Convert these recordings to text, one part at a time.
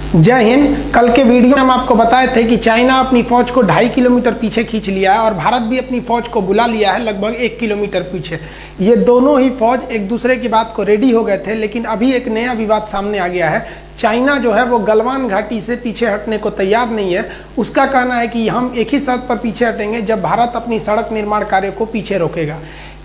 जय हिंद। कल के वीडियो में हम आपको बताए थे कि चाइना अपनी फौज को 2.5 किलोमीटर पीछे खींच लिया है और भारत भी अपनी फौज को बुला लिया है लगभग 1 किलोमीटर पीछे। ये दोनों ही फौज एक दूसरे की बात को रेडी हो गए थे, लेकिन अभी एक नया विवाद सामने आ गया है। चाइना जो है वो गलवान घाटी से पीछे हटने को तैयार नहीं है। उसका कहना है कि हम एक ही शर्त पर पीछे हटेंगे जब भारत अपनी सड़क निर्माण कार्य को पीछे रोकेगा।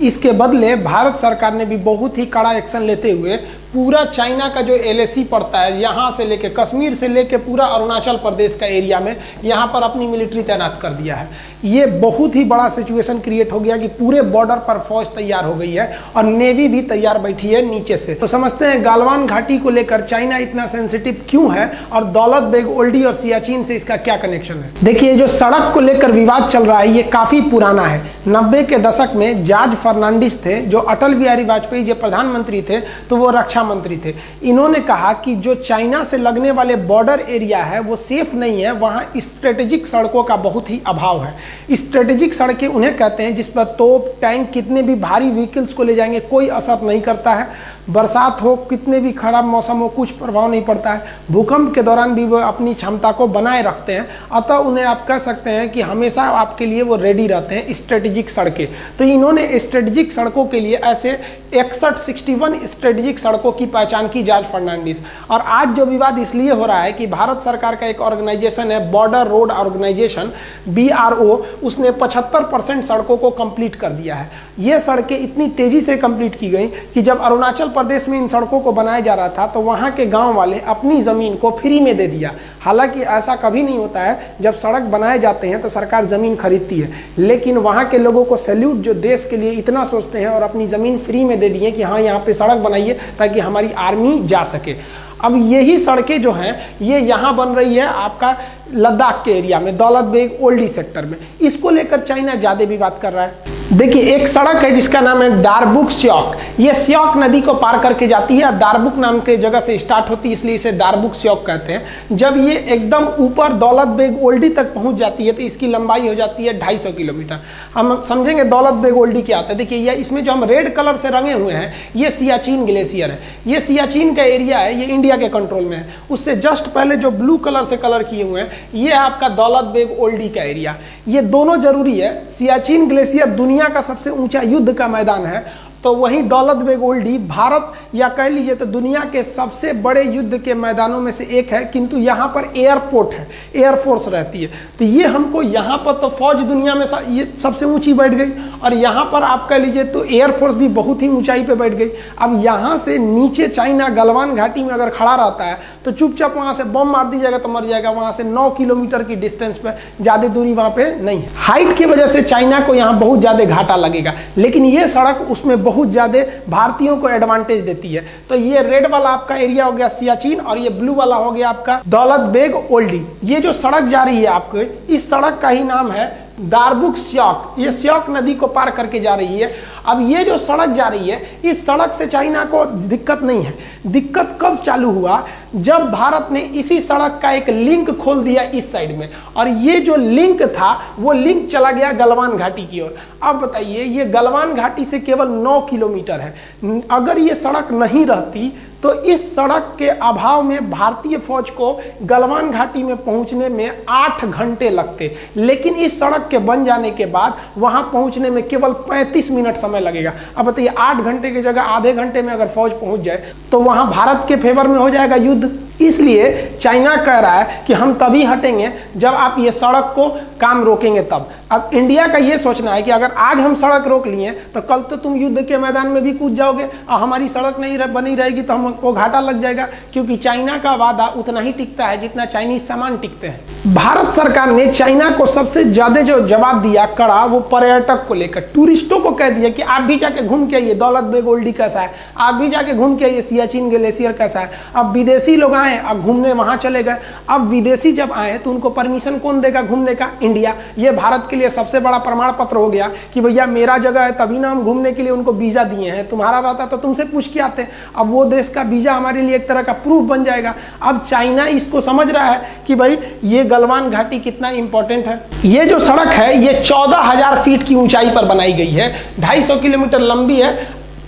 इसके बदले भारत सरकार ने भी बहुत ही कड़ा एक्शन लेते हुए पूरा चाइना का जो LAC पड़ता है, यहाँ से लेके कश्मीर से लेके पूरा अरुणाचल प्रदेश का एरिया में यहाँ पर अपनी मिलिट्री तैनात कर दिया है। ये बहुत ही बड़ा सिचुएशन क्रिएट हो गया कि पूरे बॉर्डर पर फौज तैयार हो गई है और नेवी भी तैयार बैठी है नीचे से। तो समझते हैं गलवान घाटी को लेकर चाइना इतना सेंसिटिव क्यों है और दौलत बेग ओल्डी और सियाचिन से इसका क्या कनेक्शन है। देखिए, जो सड़क को लेकर विवाद चल रहा है ये काफी पुराना है। 90 के दशक में जॉर्ज फर्नांडिस थे जो अटल बिहारी वाजपेयी जो प्रधानमंत्री थे तो वो रक्षा मंत्री थे। इन्होंने कहा कि जो चाइना से लगने वाले बॉर्डर एरिया है वो सेफ नहीं है, वहाँ स्ट्रेटेजिक सड़कों का बहुत ही अभाव है। स्ट्रेटेजिक सड़कें उन्हें कहते हैं जिस पर तोप टैंक कितने भी भारी व्हीकल्स को ले जाएंगे कोई असर नहीं करता है। बरसात हो, कितने भी खराब मौसम हो, कुछ प्रभाव नहीं पड़ता है। भूकंप के दौरान भी वो अपनी क्षमता को बनाए रखते हैं। अतः उन्हें आप कह सकते हैं कि हमेशा आपके लिए वो रेडी रहते हैं स्ट्रेटेजिक सड़कें। तो इन्होंने स्ट्रेटेजिक सड़कों के लिए ऐसे 61 स्ट्रेटेजिक सड़कों की पहचान की जॉर्ज फर्नांडिस। और आज जो विवाद इसलिए हो रहा है कि भारत सरकार का एक ऑर्गेनाइजेशन है बॉर्डर रोड ऑर्गेनाइजेशन BRO, उसने 75% सड़कों को कंप्लीट कर दिया है। ये सड़कें इतनी तेजी से कंप्लीट की गई कि जब अरुणाचल प्रदेश में इन सड़कों को बनाया जा रहा था तो वहां के गांव वाले अपनी जमीन को फ्री में दे दिया। हालांकि ऐसा कभी नहीं होता है, जब सड़क बनाए जाते हैं तो सरकार जमीन खरीदती है, लेकिन वहां के लोगों को सैल्यूट जो देश के लिए इतना सोचते हैं और अपनी जमीन फ्री में दे दिए कि हाँ यहाँ पे सड़क बनाइए ताकि हमारी आर्मी जा सके। अब यही सड़कें जो हैं ये यहाँ बन रही है आपका लद्दाख के एरिया में दौलत बेग ओल्डी सेक्टर में। इसको लेकर चाइना ज्यादा विवाद कर रहा है। देखिए, एक सड़क है जिसका नाम है दारबुक स्योक। ये स्योक नदी को पार करके जाती है। दारबुक नाम के जगह से स्टार्ट होती है इसलिए इसे दारबुक स्योक कहते हैं। जब ये एकदम ऊपर दौलत बेग ओल्डी तक पहुंच जाती है तो इसकी लंबाई हो जाती है 250 किलोमीटर। हम समझेंगे दौलत बेग ओल्डी क्या आता है। देखिए, ये इसमें जो हम रेड कलर से रंगे हुए हैं ये सियाचिन ग्लेशियर है। ये सियाचिन का एरिया है, ये इंडिया के कंट्रोल में है। उससे जस्ट पहले जो ब्लू कलर से कलर किए हुए हैं ये आपका दौलत बेग ओल्डी का एरिया। ये दोनों जरूरी है। सियाचिन ग्लेशियर दुनिया का सबसे ऊंचा युद्ध का मैदान है, तो वहीं दौलत बेग ओल्डी भारत या कह लीजिए तो दुनिया के सबसे बड़े युद्ध के मैदानों में से एक है। किंतु यहाँ पर एयरपोर्ट है, एयरफोर्स रहती है, तो ये हमको यहाँ पर तो फौज दुनिया में ये सबसे ऊंची बैठ गई और यहाँ पर आप कह लीजिए तो एयरफोर्स भी बहुत ही ऊंचाई पे बैठ गई। अब यहाँ से नीचे चाइना गलवान घाटी में अगर खड़ा रहता है तो चुपचाप वहाँ से बम मार दीजिएगा तो मर जाएगा। वहाँ से 9 किलोमीटर की डिस्टेंस पे, ज़्यादा दूरी वहाँ पे नहीं है। हाइट की वजह से चाइना को यहाँ बहुत ज़्यादा घाटा लगेगा, लेकिन ये सड़क उसमें बहुत ज्यादा भारतीयों को एडवांटेज देती है। तो ये रेड वाला आपका एरिया हो गया सियाचिन और ये ब्लू वाला हो गया आपका दौलत बेग ओल्डी। ये जो सड़क जा रही है आपको, इस सड़क का ही नाम है दारबुक स्योक। ये स्योक नदी को पार करके जा रही है। अब ये जो सड़क जा रही है इस सड़क से चाइना को दिक्कत नहीं है। दिक्कत कब चालू हुआ, जब भारत ने इसी सड़क का एक लिंक खोल दिया इस साइड में, और ये जो लिंक था वो लिंक चला गया गलवान घाटी की ओर। अब बताइए, ये गलवान घाटी से केवल 9 किलोमीटर है। अगर ये सड़क नहीं रहती तो इस सड़क के अभाव में भारतीय फौज को गलवान घाटी में पहुंचने में 8 घंटे लगते, लेकिन इस सड़क के बन जाने के बाद वहां पहुंचने में केवल 35 मिनट समय लगेगा। अब बताइए, 8 घंटे की जगह आधे घंटे में अगर फौज पहुंच जाए तो वहां भारत के फेवर में हो जाएगा युद्ध। इसलिए चाइना कह रहा है कि हम तभी हटेंगे जब आप ये सड़क को काम रोकेंगे तब। अब इंडिया का ये सोचना है कि अगर आज हम सड़क रोक लिए तो कल तो तुम युद्ध के मैदान में भी कूद जाओगे और हमारी सड़क नहीं बनी रहेगी तो हमको घाटा लग जाएगा, क्योंकि चाइना का वादा उतना ही टिकता है जितना चाइनीज सामान टिकते हैं। भारत सरकार ने चाइना को सबसे ज्यादा जो जवाब दिया कड़ा, वो पर्यटक को लेकर टूरिस्टों को कह दिया कि आप भी जाके घूम के आइए दौलत बेग ओल्डी कैसा है, आप भी जाके घूम के आइए सियाचिन ग्लेशियर कैसा है। अब विदेशी लोग आए, अब घूमने वहां चले गए। अब विदेशी जब आए तो उनको परमिशन कौन देगा घूमने का? इंडिया। ये भारत के लिए सबसे बड़ा प्रमाण पत्र हो गया कि भैया मेरा जगह है, तभी ना हम घूमने के लिए उनको वीजा दिए हैं। तुम्हारा रहता तो तुमसे पूछ के आते। अब वो देश का वीजा हमारे लिए एक तरह का प्रूफ बन जाएगा। अब चाइना इसको समझ रहा है कि भाई ये गलवान घाटी कितना इंपॉर्टेंट है। ये जो सड़क है ये 14,000 फीट की ऊंचाई पर बनाई गई है, 250 किलोमीटर लंबी है।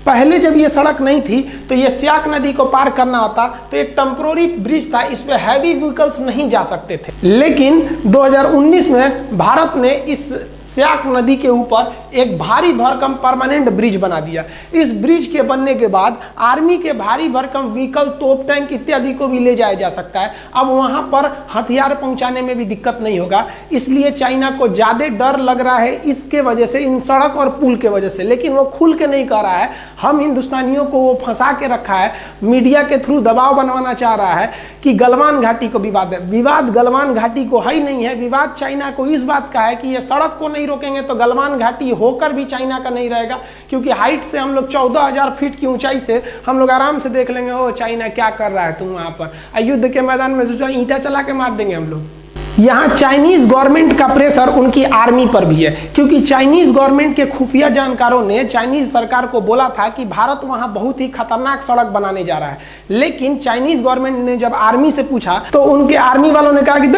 पहले जब ये सड़क नहीं थी तो ये स्याक नदी को पार करना होता तो एक टेम्पोररी ब्रिज था, इस पे हैवी व्हीकल्स नहीं जा सकते थे। लेकिन 2019 में भारत ने इस स्याक नदी के ऊपर एक भारी भरकम परमानेंट ब्रिज बना दिया। इस ब्रिज के बनने के बाद आर्मी के भारी भरकम व्हीकल, तोप टैंक इत्यादि को भी ले जाया जा सकता है। अब वहां पर हथियार पहुंचाने में भी दिक्कत नहीं होगा, इसलिए चाइना को ज्यादा डर लग रहा है इसके वजह से, इन सड़क और पुल के वजह से। लेकिन वो खुल के नहीं कर रहा है, हम हिंदुस्तानियों को वो फंसा के रखा है, मीडिया के थ्रू दबाव बनवाना चाह रहा है कि गलवान घाटी को विवाद है। विवाद गलवान घाटी को है ही नहीं है, विवाद चाइना को इस बात का है कि ये सड़क को नहीं रोकेंगे तो गलवान घाटी होकर भी चाइना का नहीं रहेगा, क्योंकि हाइट से हम लोग 14,000 फीट की ऊंचाई से हम लोग आराम से देख लेंगे ओ चाइना क्या कर रहा है तुम वहां पर। युद्ध के मैदान में सोचा ईंटा चला के मार देंगे हम लोग। यहाँ चाइनीज गवर्नमेंट का प्रेशर उनकी आर्मी पर भी है, क्योंकि चाइनीज गवर्नमेंट के खुफिया जानकारों ने चाइनीज सरकार को बोला था कि भारत वहां बहुत ही खतरनाक सड़क बनाने जा रहा है। लेकिन चाइनीज गवर्नमेंट ने जब आर्मी से पूछा तो उनके आर्मी वालों ने कहा कि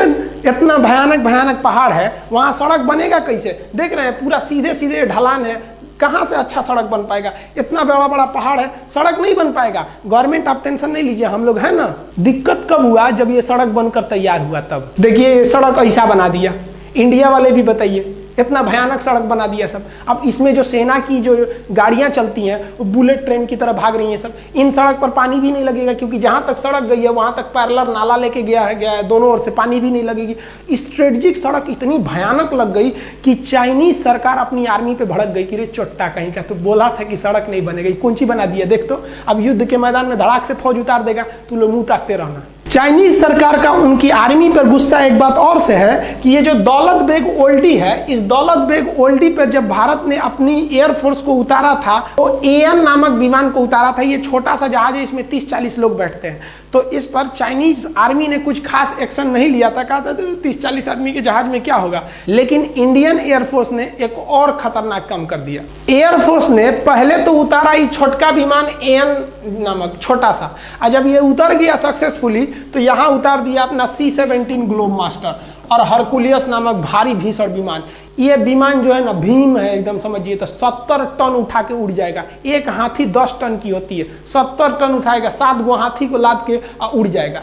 इतना भयानक भयानक पहाड़ है, वहां सड़क बनेगा कैसे? देख रहे हैं पूरा सीधे सीधे ढलान है, कहां से अच्छा सड़क बन पाएगा? इतना बड़ा बड़ा पहाड़ है, सड़क नहीं बन पाएगा। गवर्नमेंट आप टेंशन नहीं लीजिए, हम लोग है ना। दिक्कत कब हुआ? जब ये सड़क बनकर तैयार हुआ तब। देखिए ये सड़क ऐसा बना दिया, इंडिया वाले भी बताइए इतना भयानक सड़क बना दिया सब। अब इसमें जो सेना की जो गाड़ियां चलती हैं वो बुलेट ट्रेन की तरह भाग रही हैं सब। इन सड़क पर पानी भी नहीं लगेगा, क्योंकि जहां तक सड़क गई है वहां तक पैरेलल नाला लेके गया है, दोनों ओर से पानी भी नहीं लगेगी। स्ट्रेटेजिक सड़क इतनी भयानक लग गई कि चाइनीज सरकार अपनी आर्मी पे भड़क गई कि रे चोट्टा कहीं का, तो बोला था कि सड़क नहीं बनेगी, कौन सी बना दिया देख तो। अब युद्ध के मैदान में धड़ाक से फौज उतार देगा, तू लोग मुंह ताकते रहना। चाइनीज सरकार का उनकी आर्मी पर गुस्सा एक बात और से है कि ये जो दौलत बेग ओल्डी है, इस दौलत बेग ओल्डी पर जब भारत ने अपनी एयरफोर्स को उतारा था तो एएन नामक विमान को उतारा था। ये छोटा सा जहाज है, इसमें 30-40 लोग बैठते हैं। तो इस पर चाइनीज आर्मी ने कुछ खास एक्शन नहीं लिया था, कहा था 30-40 आदमी के जहाज में क्या होगा। लेकिन इंडियन एयरफोर्स ने एक और खतरनाक काम कर दिया। एयरफोर्स ने पहले तो उतारा ही छोटका विमान एएन नामक छोटा सा, और जब ये उतर गया सक्सेसफुली तो यहां उतार दिया अपना C-17 ग्लोब मास्टर और हरकुलियस नामक भारी भीषण विमान। ये विमान जो है ना भीम है एकदम, समझिए तो 70 टन उठा के उड़ जाएगा। एक हाथी 10 टन की होती है, 70 टन उठाएगा, 7 गो हाथी को लाद के उड़ जाएगा।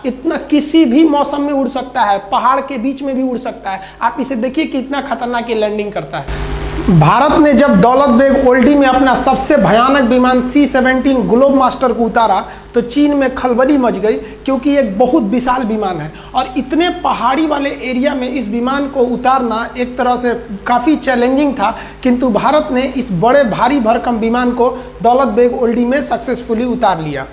इतना किसी भी मौसम में उड़ सकता है, पहाड़ के बीच में भी उड़ सकता है। आप इसे देखिए कितना खतरनाक ये लैंडिंग करता है। भारत ने जब दौलत बेग ओल्डी में अपना सबसे भयानक विमान C-17 ग्लोब मास्टर को उतारा तो चीन में खलबली मच गई, क्योंकि एक बहुत विशाल विमान है और इतने पहाड़ी वाले एरिया में इस विमान को उतारना एक तरह से काफ़ी चैलेंजिंग था। किंतु भारत ने इस बड़े भारी भरकम विमान को दौलत बेग ओल्डी में सक्सेसफुली उतार लिया।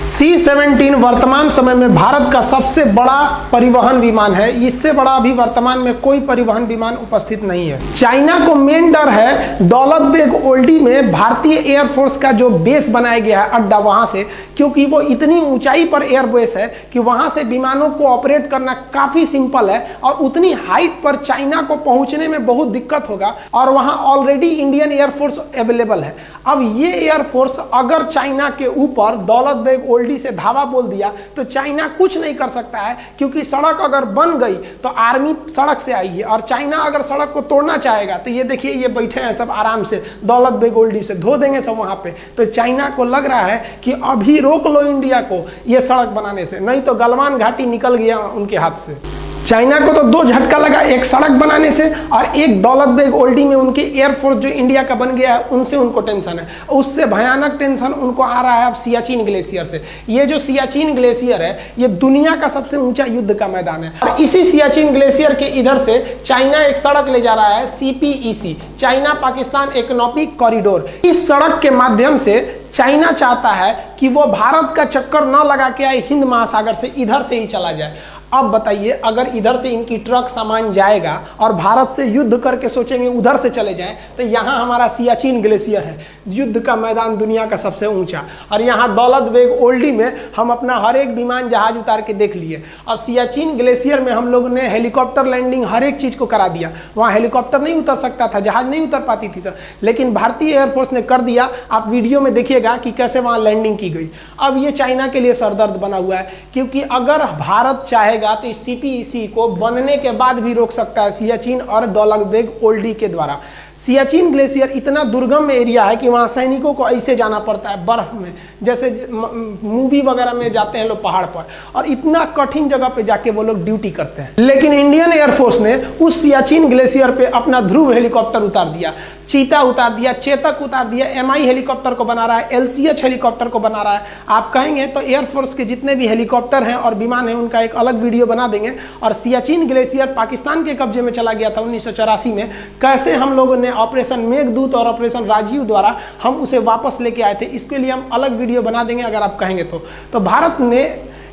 C-17 वर्तमान समय में भारत का सबसे बड़ा परिवहन विमान है। इससे बड़ा अभी वर्तमान में कोई परिवहन विमान उपस्थित नहीं है। चाइना को मेन डर है दौलत बेग ओल्डी में भारतीय एयरफोर्स का जो बेस बनाया गया है अड्डा, वहां से, क्योंकि वो इतनी ऊंचाई पर एयरबेस है कि वहां से विमानों को ऑपरेट करना काफी सिंपल है और उतनी हाइट पर चाइना को पहुंचने में बहुत दिक्कत होगा। और वहां ऑलरेडी इंडियन एयरफोर्स अवेलेबल है। अब ये एयरफोर्स अगर चाइना के ऊपर दौलत बेग ओल्डी से धावा बोल दिया तो चाइना कुछ नहीं कर सकता है, क्योंकि सड़क अगर बन गई तो आर्मी सड़क से आएगी और चाइना अगर सड़क को तोड़ना चाहेगा तो ये देखिए ये बैठे हैं सब आराम से, दौलत बेग ओल्डी से धो देंगे सब वहां पे। तो चाइना को लग रहा है कि अभी रोक लो इंडिया को ये सड़क बनाने से, नहीं तो गलवान घाटी निकल गया उनके हाथ से। चाइना को तो 2 झटका लगा, एक सड़क बनाने से और एक दौलत बेग ओल्डी में उनके एयरफोर्स जो इंडिया का बन गया है उनसे उनको टेंशन है। उससे भयानक टेंशन उनको आ रहा है अब सियाचिन ग्लेशियर से। ये जो सियाचिन ग्लेशियर है ये दुनिया का सबसे ऊंचा युद्ध का मैदान है और इसी सियाचिन ग्लेशियर के इधर से चाइना एक सड़क ले जा रहा है CPEC, China Pakistan economic corridor. इस सड़क के माध्यम से चाइना चाहता है कि वो भारत का चक्कर न लगा के आए हिंद महासागर से, इधर से ही चला जाए। अब बताइए, अगर इधर से इनकी ट्रक सामान जाएगा और भारत से युद्ध करके सोचेंगे उधर से चले जाएं, तो यहाँ हमारा सियाचिन ग्लेशियर है, युद्ध का मैदान दुनिया का सबसे ऊंचा, और यहाँ दौलत बेग ओल्डी में हम अपना हर एक विमान जहाज उतार के देख लिए। और सियाचिन ग्लेशियर में हम लोगों ने हेलीकॉप्टर लैंडिंग हर एक चीज को करा दिया। वहाँ हेलीकॉप्टर नहीं उतर सकता था, जहाज नहीं उतर पाती थी सर, लेकिन भारतीय एयरफोर्स ने कर दिया। आप वीडियो में देखिएगा कि कैसे वहाँ लैंडिंग की गई। अब ये चाइना के लिए सरदर्द बना हुआ है, क्योंकि अगर भारत चाहेगा तो इस CPEC को बनने के बाद भी रोक सकता है सियाचिन और दौलत बेग ओल्डी के द्वारा। सियाचिन ग्लेशियर इतना दुर्गम एरिया है कि वहाँ सैनिकों को ऐसे जाना पड़ता है बर्फ में, जैसे मूवी वगैरह में जाते हैं लोग पहाड़ पर, और इतना कठिन जगह पे जाके वो लोग ड्यूटी करते हैं। लेकिन इंडियन एयरफोर्स ने उस सियाचिन ग्लेशियर पे अपना ध्रुव हेलीकॉप्टर उतार दिया, चीता उतार दिया, चेतक उतार दिया, MI हेलीकॉप्टर को बना रहा है, LCH हेलीकॉप्टर को बना रहा है। आप कहेंगे तो एयरफोर्स के जितने भी हेलीकॉप्टर हैं और विमान हैं उनका एक अलग वीडियो बना देंगे। और सियाचिन ग्लेशियर पाकिस्तान के कब्जे में चला गया था 1984 में, कैसे हम लोगों ने ऑपरेशन मेघदूत और ऑपरेशन राजीव द्वारा हम उसे वापस लेके आए थे, इसके लिए हम अलग वीडियो बना देंगे अगर आप कहेंगे तो भारत ने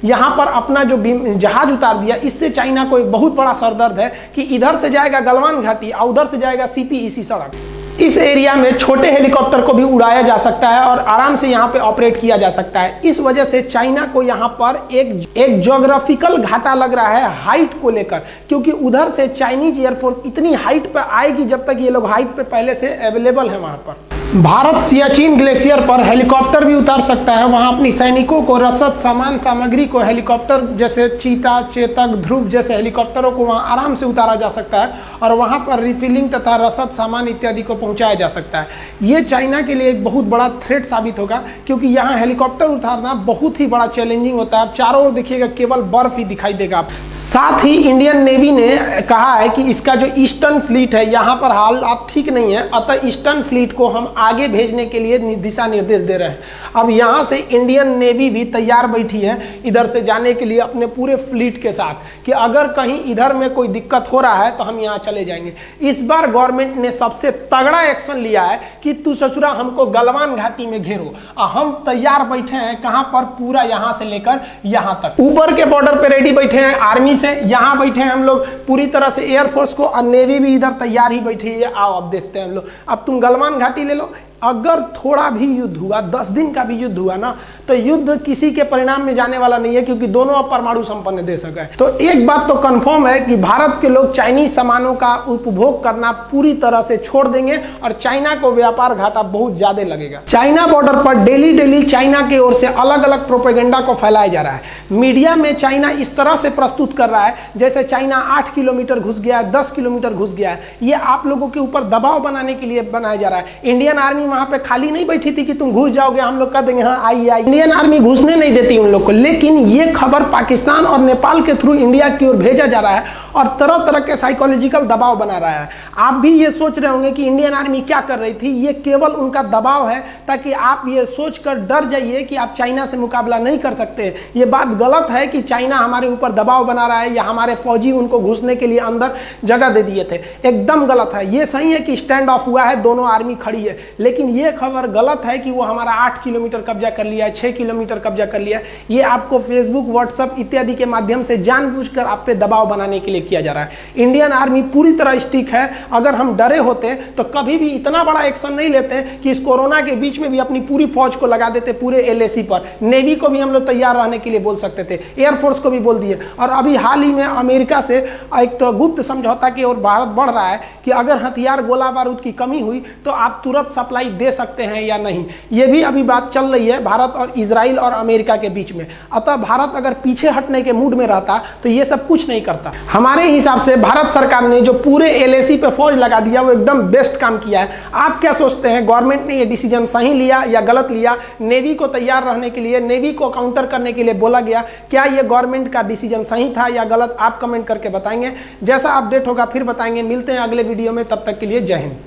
यहाँ पर अपना जो जहाज उतार दिया, इससे चाइना को एक बहुत बड़ा सरदर्द है कि इधर से जाएगा गलवान घाटी और उधर से जाएगा CPEC सड़क। इस एरिया में छोटे हेलीकॉप्टर को भी उड़ाया जा सकता है और आराम से यहाँ पे ऑपरेट किया जा सकता है। इस वजह से चाइना को यहाँ पर एक ज्योग्राफिकल घाटा लग रहा है हाइट को लेकर, क्योंकि उधर से चाइनीज एयरफोर्स इतनी हाइट पे आएगी जब तक ये लोग हाइट पे पहले से अवेलेबल है वहाँ पर। भारत सियाचिन ग्लेशियर पर हेलीकॉप्टर भी उतार सकता है, वहाँ अपनी सैनिकों को, रसद, सामान सामग्री को, हेलीकॉप्टर जैसे चीता, चेतक, ध्रुव जैसे हेलीकॉप्टरों को वहाँ आराम से उतारा जा सकता है और वहाँ पर रिफिलिंग तथा रसद, सामान इत्यादि को पहुँचाया जा सकता है। ये चाइना के लिए एक बहुत बड़ा थ्रेट साबित होगा, क्योंकि यहाँ हेलीकॉप्टर उतारना बहुत ही बड़ा चैलेंजिंग होता है। आप चारों ओर देखिएगा केवल बर्फ ही दिखाई देगा। साथ ही इंडियन नेवी ने कहा है कि इसका जो ईस्टर्न फ्लीट है यहाँ पर हालात ठीक नहीं है, अतः ईस्टर्न फ्लीट को हम आगे भेजने के लिए दिशा निर्देश दे रहे हैं। अब यहाँ से इंडियन नेवी भी तैयार बैठी है इधर से जाने के लिए अपने पूरे फ्लीट के साथ, कि अगर कहीं इधर में कोई दिक्कत हो रहा है तो हम यहाँ चले जाएंगे। इस बार गवर्नमेंट ने सबसे तगड़ा एक्शन लिया है कि तू ससुरा हमको गलवान घाटी में घेरो, और हम तैयार बैठे हैं कहाँ पर, पूरा यहाँ से लेकर यहाँ तक। ऊपर के बॉर्डर पे रेडी बैठे हैं आर्मी से, यहाँ बैठे हैं हम लोग पूरी तरह से एयरफोर्स को, और नेवी भी इधर तैयार ही बैठी है। आओ अब देखते हैं हम लोग। अब तुम गलवान घाटी ले लो। अगर थोड़ा भी युद्ध हुआ, 10 दिन का भी युद्ध हुआ ना, तो युद्ध किसी के परिणाम में जाने वाला नहीं है, क्योंकि दोनों अब परमाणु संपन्न देश है। तो एक बात तो कंफर्म है कि भारत के लोग चाइनीज सामानों का उपभोग करना पूरी तरह से छोड़ देंगे और चाइना को व्यापार घाटा बहुत ज्यादा लगेगा। चाइना बॉर्डर पर डेली चाइना की ओर से अलग अलग प्रोपेगेंडा को फैलाया जा रहा है। मीडिया में चाइना इस तरह से प्रस्तुत कर रहा है जैसे चाइना 8 किलोमीटर घुस गया है, 10 किलोमीटर घुस गया है। ये आप लोगों के ऊपर दबाव बनाने के लिए बनाया जा रहा है। इंडियन आर्मी वहां पे खाली नहीं बैठी थी कि तुम घुस जाओगे, हम लोग कह देंगे हाँ आइए। इंडियन आर्मी घुसने नहीं देती उन लोग को, लेकिन ये खबर पाकिस्तान और नेपाल के थ्रू इंडिया की ओर भेजा जा रहा है और तरह तरह के साइकोलॉजिकल दबाव बना रहा है। आप भी ये सोच रहे होंगे कि इंडियन आर्मी क्या कर रही थी, ये केवल उनका दबाव है ताकि आप ये सोचकर डर जाइए कि आप चाइना से मुकाबला नहीं कर सकते। ये बात गलत है कि चाइना हमारे ऊपर दबाव बना रहा है या हमारे फौजी उनको घुसने के लिए अंदर जगह दे दिए थे, एकदम गलत है। ये सही है कि स्टैंड ऑफ हुआ है, दोनों आर्मी खड़ी है, लेकिन ये खबर गलत है कि वो हमारा 8 किलोमीटर कब्जा कर लिया है, 6 किलोमीटर कब्जा कर लिया है। ये आपको फेसबुक, व्हाट्सएप इत्यादि के माध्यम से जानबूझकर आप पे दबाव बनाने के लिए किया जा रहा है। इंडियन आर्मी पूरी तरह स्टिक है। अगर हम डरे होते तो कभी भी इतना बड़ा एक्शन नहीं लेते कि इस कोरोना के बीच में भी अपनी पूरी फौज को लगा देते पूरे LAC पर। नेवी को भी हम लोग तैयार रहने के लिए बोल सकते थे, एयरफोर्स को भी बोल दिए। और अभी हाल ही में अमेरिका से एक तो गुप्त समझौता की ओर भारत बढ़ रहा है कि अगर हथियार, गोला बारूद की कमी हुई तो आप तुरंत सप्लाई दे सकते हैं या नहीं। ये भी अभी बात चल रही है भारत और इजराइल और अमेरिका के बीच में। अतः भारत अगर पीछे हटने के मूड में रहता तो ये सब कुछ नहीं करता। हमारे हिसाब से भारत सरकार ने जो पूरे LAC पे फौज लगा दिया वो एकदम बेस्ट काम किया है। आप क्या सोचते हैं, गवर्नमेंट ने ये डिसीजन सही लिया या गलत लिया? नेवी को तैयार रहने के लिए, नेवी को काउंटर करने के लिए बोला गया, क्या ये गवर्नमेंट का डिसीजन सही था या गलत? आप कमेंट करके बताएंगे। जैसा अपडेट होगा फिर बताएंगे। मिलते हैं अगले वीडियो में, तब तक के लिए जय हिंद।